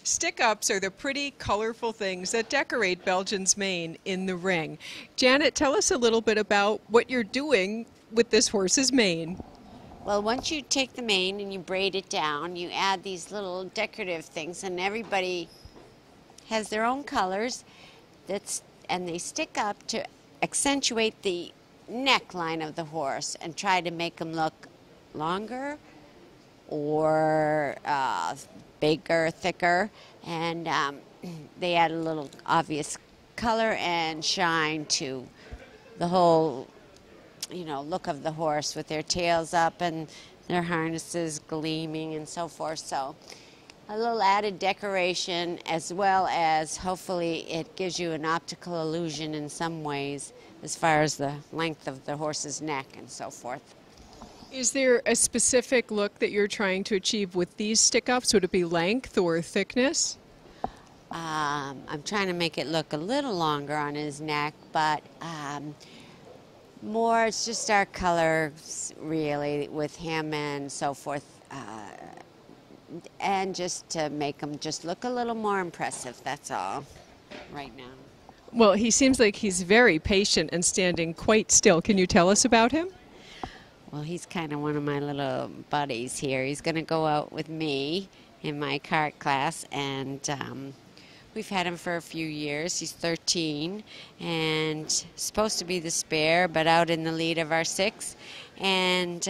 Stick-ups are the pretty, colorful things that decorate Belgian's mane in the ring. Janet, tell us a little bit about what you're doing with this horse's mane. Well, once you take the mane and you braid it down, you add these little decorative things, and everybody has their own colors and they stick up to accentuate the neckline of the horse and try to make them look longer or bigger, thicker, and they add a little obvious color and shine to the whole look of the horse with their tails up and their harnesses gleaming and so forth. So a little added decoration, as well as hopefully it gives you an optical illusion in some ways as far as the length of the horse's neck and so forth. Is there a specific look that you're trying to achieve with these stick-ups? Would it be length or thickness? I'm trying to make it look a little longer on his neck, but more, it's just our colors really with him and so forth, and just to make him just look a little more impressive, that's all right now. Well, he seems like he's very patient and standing quite still. Can you tell us about him? Well, he's kind of one of my little buddies here. He's going to go out with me in my cart class, and we've had him for a few years. He's 13 and supposed to be the spare, but out in the lead of our 6. And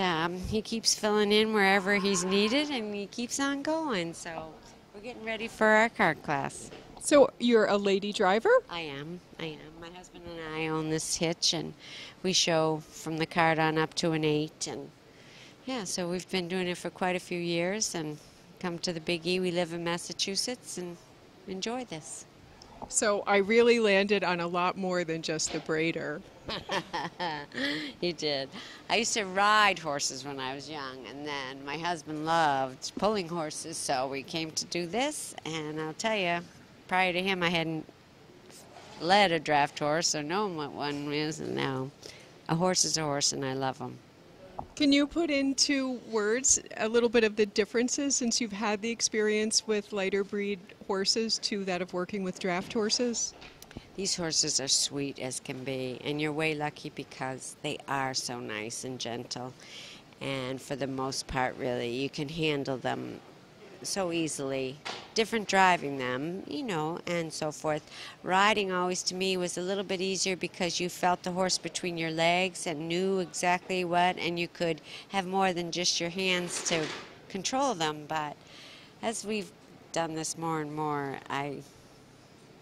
he keeps filling in wherever he's needed, and he keeps on going. So we're getting ready for our cart class. So you're a lady driver? I am. My husband and I own this hitch, and we show from the cart on up to an 8. And yeah, so we've been doing it for quite a few years and come to the Big E. We live in Massachusetts and enjoy this. So I really landed on a lot more than just the braider. You did. I used to ride horses when I was young, and then my husband loved pulling horses, so we came to do this. And I'll tell you, prior to him, I hadn't led a draft horse or known what one is, and now a horse is a horse, and I love them. Can you put into words a little bit of the differences since you've had the experience with lighter breed horses to that of working with draft horses? These horses are sweet as can be, and you're way lucky because they are so nice and gentle. And for the most part, really, you can handle them so easily. Different driving them, and so forth. Riding always to me was a little bit easier because you felt the horse between your legs and knew exactly what, and you could have more than just your hands to control them. But as we've done this more and more, I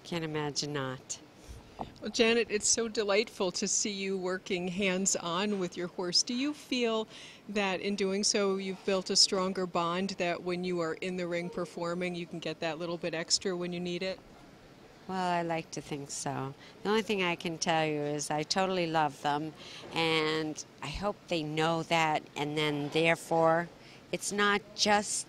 can't imagine not. Well, Janet, it's so delightful to see you working hands-on with your horse. Do you feel that in doing so you've built a stronger bond, that when you are in the ring performing you can get that little bit extra when you need it? Well, I like to think so. The only thing I can tell you is I totally love them, and I hope they know that, and then therefore it's not just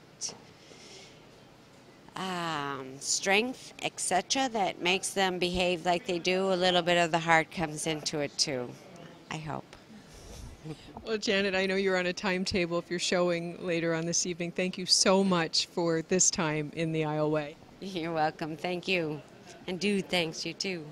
strength, etc., that makes them behave like they do. A little bit of the heart comes into it too, I hope. Well, Janet, I know you're on a timetable if you're showing later on this evening. Thank you so much for this time in the Aisleway. You're welcome. Thank you. And thanks you too.